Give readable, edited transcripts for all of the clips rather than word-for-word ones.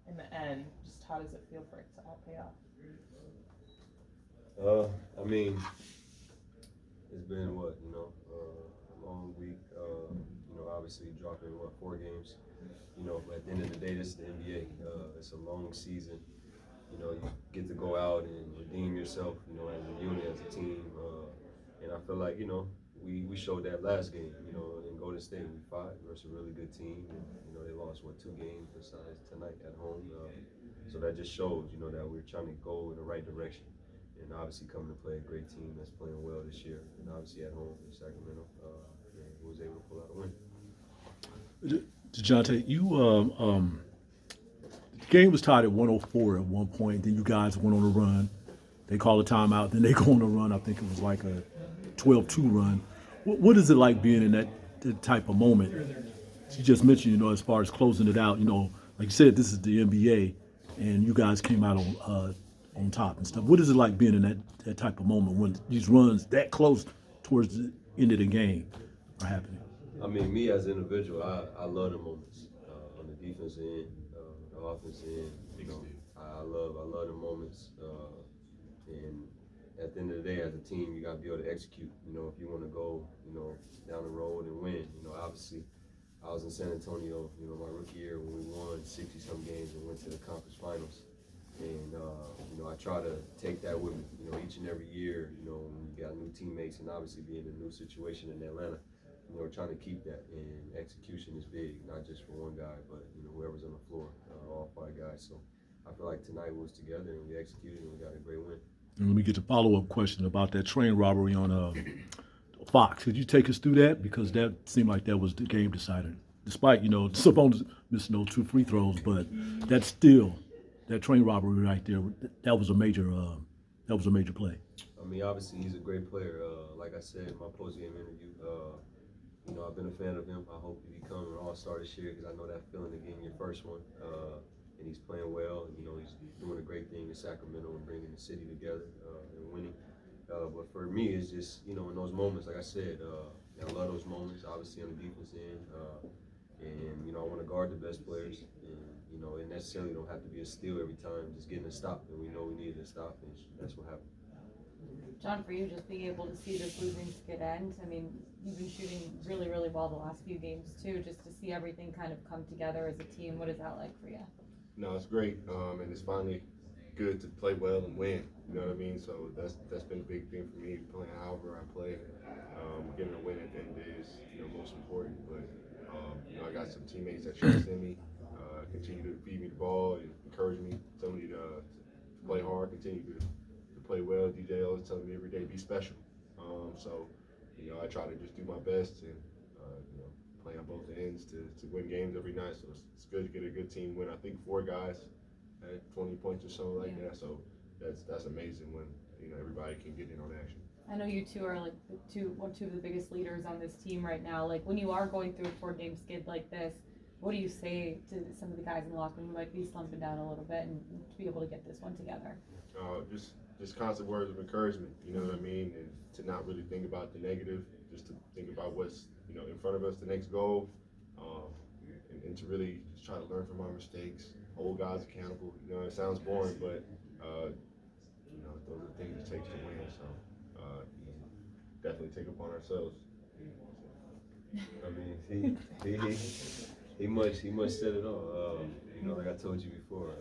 in the end? Just how does it feel for it to all pay off? I mean, it's been a long week. Obviously dropping 4 games. But at the end of the day, this is the NBA. It's a long season. You get to go out and redeem yourself. As a unit, as a team. And I feel like we showed that last game. In Golden State, we fought versus a really good team. And, they lost 2 games besides tonight at home. So that just shows that we're trying to go in the right direction. And obviously coming to play a great team that's playing well this year, and obviously at home in Sacramento, and was able to pull out a win. Dejounte, the game was tied at 104 at one point. Then you guys went on a run. They call a timeout. Then they go on a run. I think it was like a 12-2 run. What is it like being in that type of moment? You just mentioned, as far as closing it out, like you said, this is the NBA, and you guys came out on top and stuff. What is it like being in that type of moment when these runs that close towards the end of the game are happening? I mean, me as an individual, I love the moments on the defense end, the offense end. I love the moments. And at the end of the day, as a team, you got to be able to execute. If you want to go, down the road and win. Obviously, I was in San Antonio, my rookie year when we won 60-some games and went to the conference finals. And, I try to take that with me, each and every year, when you got new teammates and obviously being in a new situation in Atlanta, trying to keep that. And execution is big, not just for one guy, but, whoever's on the floor, all 5 guys. So I feel like tonight we was together and we executed and we got a great win. And let me get a follow-up question about that train robbery on Fox. Could you take us through that? Because that seemed like that was the game decider. Despite, Sabonis missing those 2 free throws, but that's still that train robbery right there. That was a major play. I mean, obviously he's a great player. Like I said in my post-game interview, I've been a fan of him. I hope he becomes an all-star this year because I know that feeling of getting your first one. And he's playing well. He's doing a great thing in Sacramento and bringing the city together and winning. But for me, it's just, in those moments, like I said, I love those moments, obviously on the defense end. And, I want to guard the best players. And, it necessarily don't have to be a steal every time, just getting a stop. And we know we needed a stop, and that's what happened. John, for you, just being able to see this losing skid end, I mean, you've been shooting really, really well the last few games, too, just to see everything kind of come together as a team. What is that like for you? No, it's great, and it's finally good to play well and win. You know what I mean? So that's been a big thing for me. Playing however I play, getting a win at the end of the day is most important. But I got some teammates that trust in me, continue to feed me the ball and encourage me, tell me to play hard, continue to play well. DJ always telling me every day be special. So I try to just do my best and play on both ends to win games every night. So it's good to get a good team win. I think 4 guys at 20 points or something like that. So that's amazing when everybody can get in on action. I know you two are like two of the biggest leaders on this team right now. Like when you are going through a 4-game skid like this, what do you say to some of the guys in the locker room who might be slumping down a little bit and to be able to get this one together? Just constant words of encouragement. You know what I mean, and to not really think about the negative, just to think about what's in front of us, the next goal, and to really just try to learn from our mistakes, hold guys accountable. It sounds boring, but those are the things it takes to win. So definitely take upon ourselves. I mean, he much said it all. Like I told you before,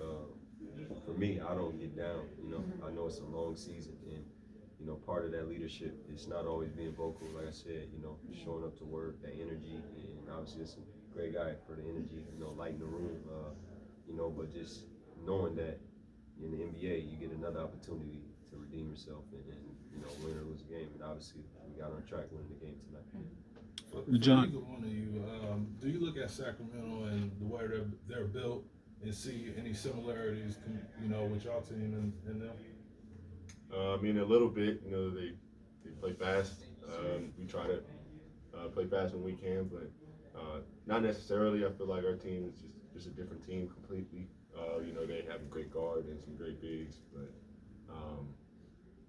for me, I don't get down. I know it's a long season, and part of that leadership is not always being vocal. Like I said, showing up to work, that energy, and obviously it's a great guy for the energy. Lighting the room. But just knowing that in the NBA, you get another opportunity to redeem yourself and win or lose a game. And obviously, we got on track winning the game tonight. For John, either one of you, do you look at Sacramento and the way they're built and see any similarities, with y'all team and them? I mean, a little bit. They play fast. We try to play fast when we can, but not necessarily. I feel like our team is just a different team completely. They have a great guard and some great bigs, but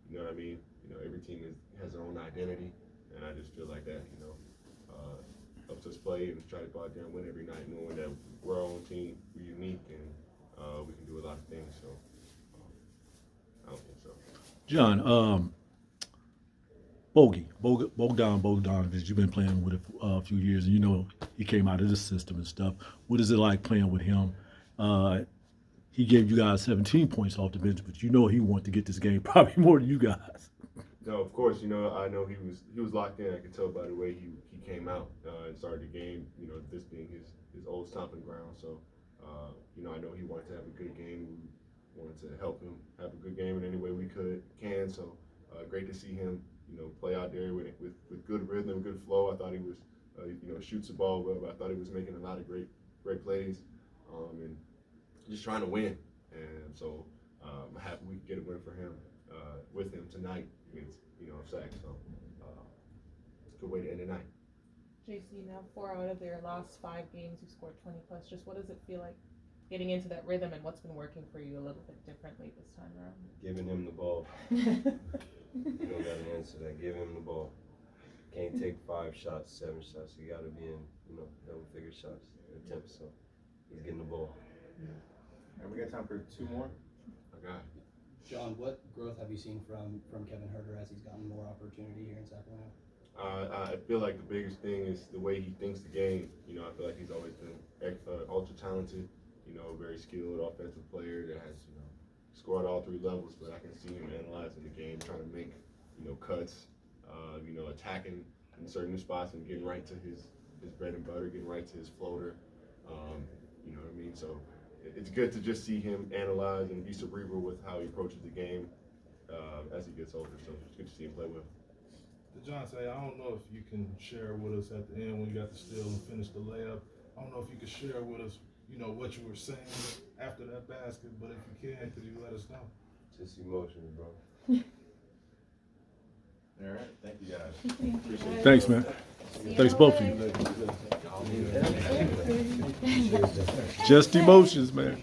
you know what I mean. Every team has their own identity, and I just feel like that. Helps us play and try to go out there and win every night, knowing that we're our own team, we're unique, and John, Bogdanovic, you've been playing with it for a few years, and you know he came out of this system and stuff. What is it like playing with him? He gave you guys 17 points off the bench, but you know he wanted to get this game probably more than you guys. No, of course, you know, I know he was locked in. I could tell by the way he came out and started the game, you know, this being his old stomping ground. So, you know, I know he wanted to have a good game. We wanted to help him have a good game in any way we can. So, great to see him, you know, play out there with good rhythm, good flow. I thought he was, you know, shoots the ball well, but I thought he was making a lot of great plays, and just trying to win. And so, I'm happy we could get a win for him with him tonight against, you know, Sac. So, it's a good way to end the night. JC, now 4 out of their last 5 games, you scored 20 plus. Just what does it feel like getting into that rhythm, and what's been working for you a little bit differently this time around? Giving him the ball. You don't got an answer to that. Give him the ball. Can't take 5 shots, 7 shots. You got to be in, you know, double-figure shots, attempts. So he's getting the ball. And we got time for 2 more. I got it. John, what growth have you seen from Kevin Huerter as he's gotten more opportunity here in Sacramento? I feel like the biggest thing is the way he thinks the game. You know, I feel like he's always been ultra talented, you know, very skilled offensive player that has, you know, scored all 3 levels, but I can see him analyzing the game, trying to make, you know, cuts, you know, attacking in certain spots and getting right to his bread and butter, getting right to his floater. You know what I mean? So it's good to just see him analyze and be cerebral with how he approaches the game as he gets older. So it's good to see him play well. Dejounte, I don't know if you can share with us at the end when you got the steal and finished the layup. I don't know if you could share with us, you know, what you were saying after that basket, but if you can, could you let us know? Just emotional, bro. All right. Thank you, guys. Appreciate it. Thanks, man. Thanks, both of you. Just emotions, man.